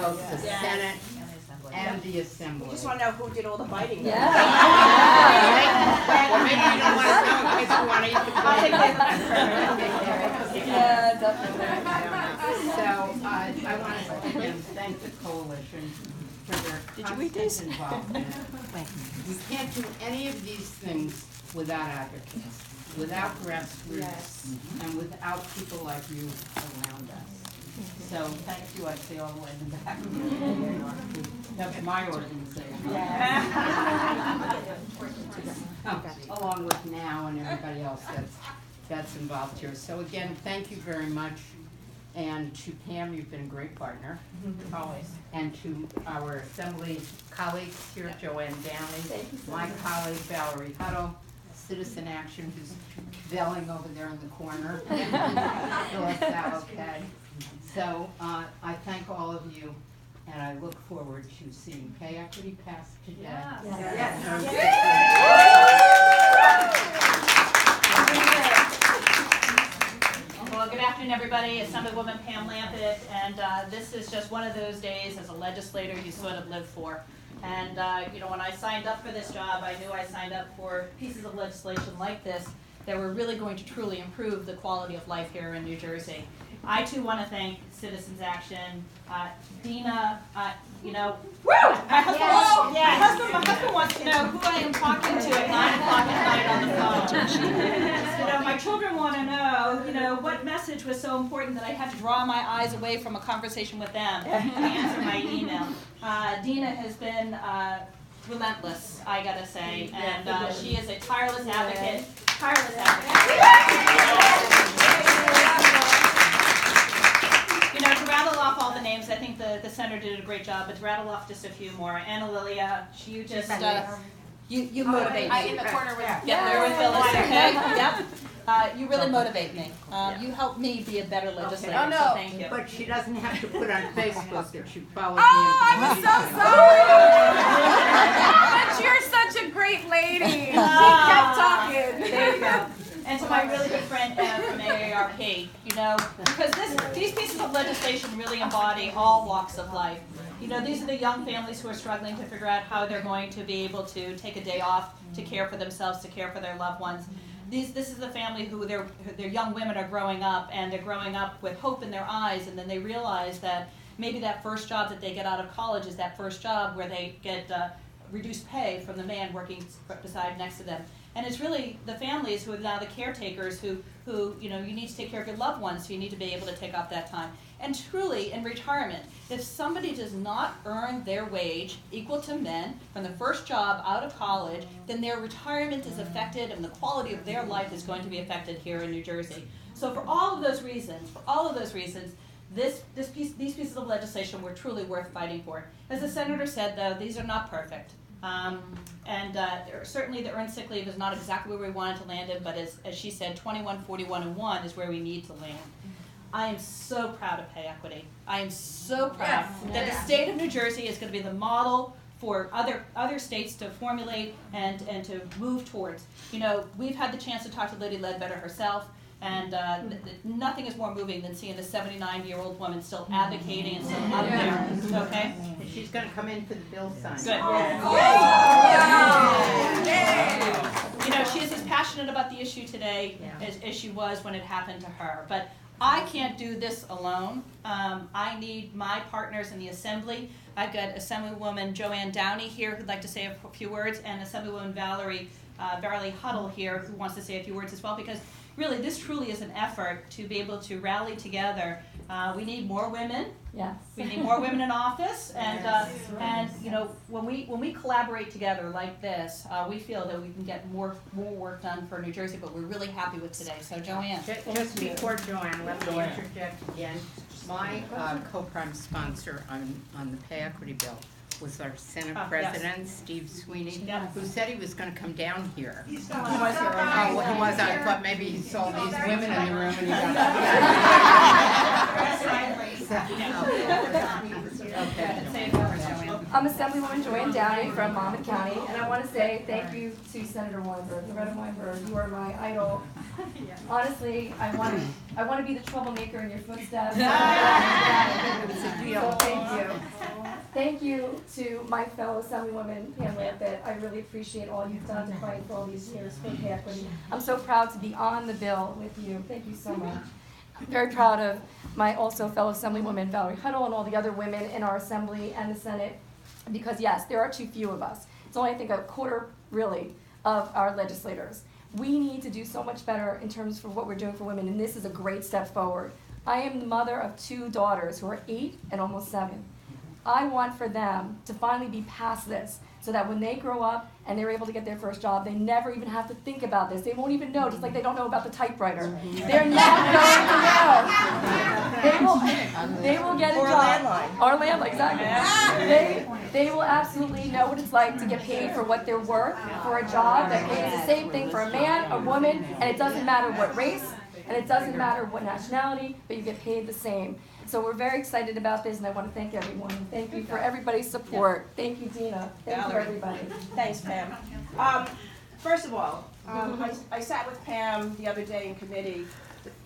both the Senate and the Assembly. We just want to know who did all the fighting. Well, maybe you don't want to know in case you want to eat the food. Yeah, definitely. So I want to again thank the coalition for their constant involvement. We can't do any of these things without advocates, without grassroots, and without people like you around us. So thank you, I see all the way in the back. That's my organization. Along with NOW and everybody else that's involved here. So again, thank you very much. And to Pam, you've been a great partner. Always. And to our Assembly colleagues here, Joanne Downey, my colleague Valerie Huddle, Citizen Action, who's belling over there in the corner. Phyllis Salokay. So I thank all of you, and I look forward to seeing pay equity pass today. Well, good afternoon, everybody. Assemblywoman Pam Lampett, and this is just one of those days as a legislator you sort of live for. And you know, when I signed up for this job, I knew I signed up for pieces of legislation like this that were really going to truly improve the quality of life here in New Jersey. I too want to thank Citizens Action, Dina. You know, my husband, my husband wants to know who I am talking to at 9 o'clock at night on the phone. You know, my children want to know, you know, what message was so important that I had to draw my eyes away from a conversation with them to answer my email. Dina has been relentless, I gotta say, and she is a tireless advocate. You know, to rattle off all the names, I think the senator did a great job, but to rattle off just a few more. Anna Lilia, you just, you motivate me. In the corner with Get there with Phyllis, okay? Yep. You really motivate me. You help me be a better legislator, Oh, no, so thank you. but she doesn't have to put on Facebook that she follows me. I'm so sorry. But you're such a great lady. She kept talking. There you go. And to my really good friend from AARP, you know, because these pieces of legislation really embody all walks of life. You know, these are the young families who are struggling to figure out how they're going to be able to take a day off to care for themselves, to care for their loved ones. This is the family who their young women are growing up, and they're growing up with hope in their eyes, and then they realize that maybe that first job that they get out of college is that first job where they get reduced pay from the man working beside next to them. And it's really the families who are now the caretakers who you know, you need to take care of your loved ones, so you need to be able to take off that time. And truly, in retirement, if somebody does not earn their wage equal to men from the first job out of college, then their retirement is affected and the quality of their life is going to be affected here in New Jersey. So for all of those reasons, these pieces of legislation were truly worth fighting for. As the senator said, though, these are not perfect. Certainly the earned sick leave is not exactly where we wanted to land it, but as she said, 21, 41, and 1 is where we need to land. I am so proud of pay equity. I am so proud that the state of New Jersey is going to be the model for other states to formulate and to move towards. You know, we've had the chance to talk to Liddy Ledbetter herself, and nothing is more moving than seeing a 79-year-old woman still advocating and still out there. Okay? She's going to come in for the bill sign. Good. You know, she is as passionate about the issue today as she was when it happened to her. But I can't do this alone. I need my partners in the Assembly. I've got Assemblywoman Joanne Downey here who'd like to say a few words, and Assemblywoman Valerie Huddle here who wants to say a few words as well, because really this truly is an effort to be able to rally together. We need more women. Yes. We need more women in office, and you know, when we collaborate together like this, we feel that we can get more work done for New Jersey. But we're really happy with today. So Joanne, just before Joanne, let me interject again. My co-prime sponsor on the pay equity bill was our Senate President, Steve Sweeney, who said he was going to come down here. he was here. Oh, well, he was. I thought maybe he saw these women in the room and he got I'm Assemblywoman Joanne Downey from Monmouth County, and I want to say thank you to Senator Weinberg, Loretta Weinberg. You are my idol. Honestly, I want to be the troublemaker in your footsteps. So thank you. thank you to my fellow Assemblywoman Pam Lampett. I really appreciate all you've done to fight for all these years for pay equity. I'm so proud to be on the bill with you. Thank you so much. I'm very proud of my also fellow Assemblywoman Valerie Huddle and all the other women in our Assembly and the Senate, because yes, there are too few of us. It's only, I think, a quarter, really, of our legislators. We need to do so much better in terms of what we're doing for women, and this is a great step forward. I am the mother of 2 daughters who are 8 and almost 7. I want for them to finally be past this, so that when they grow up and they're able to get their first job, they never even have to think about this. They won't even know, just like they don't know about the typewriter. They're not going to know. They will get a Or a job. landline. Or a landline, exactly. They will absolutely know what it's like to get paid for what they're worth for a job that pays the same thing for a man, a woman, and it doesn't matter what race, and it doesn't matter what nationality, but you get paid the same. So we're very excited about this, and I want to thank everyone. Thank you for everybody's support. Thank you, Dina. Thank you, Valerie. everybody. Thanks, Pam. First of all, I sat with Pam the other day in committee,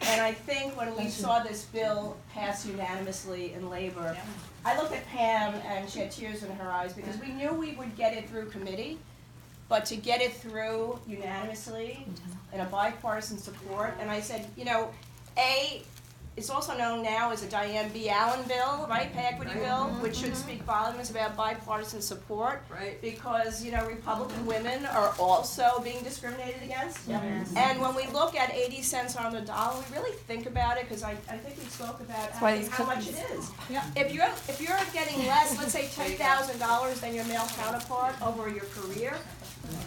and I think when we saw this bill pass unanimously in labor, I looked at Pam and she had tears in her eyes because we knew we would get it through committee, but to get it through unanimously in a bipartisan support, and I said, you know, it's also known now as a Diane B. Allen bill, right, pay equity bill, which should speak volumes about bipartisan support. Right. Because, you know, Republican women are also being discriminated against. And when we look at 80 cents on the dollar, we really think about it, because I think we spoke about why these how much it cookies- is. If you're getting less, let's say $10,000 than your male counterpart over your career,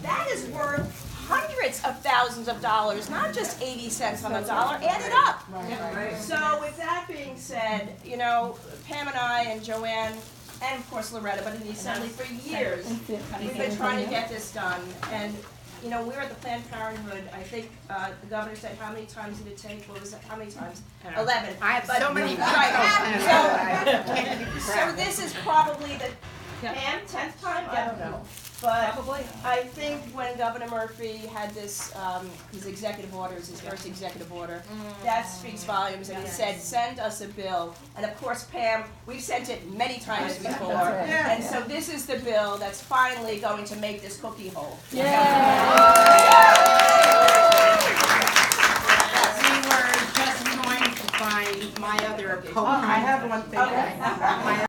that is worth hundreds of thousands of dollars, not just 80 cents on the dollar. Add it up. So with that being said, you know, Pam and I and Joanne, and of course Loretta, but in the Assembly for years, we've been trying to get this done. And, you know, we were at the Planned Parenthood, I think the governor said, how many times did it take? What was it? How many times? 11. I have so many Right. So this is probably the Pam, 10th time? I don't know. But I think when Governor Murphy had this, his executive orders, his first executive order, that speaks volumes, and he said, send us a bill. And of course, Pam, we've sent it many times before. That's right. And so this is the bill that's finally going to make this cookie whole. We were just going to find my other co-pilot. I have one thing. Okay. My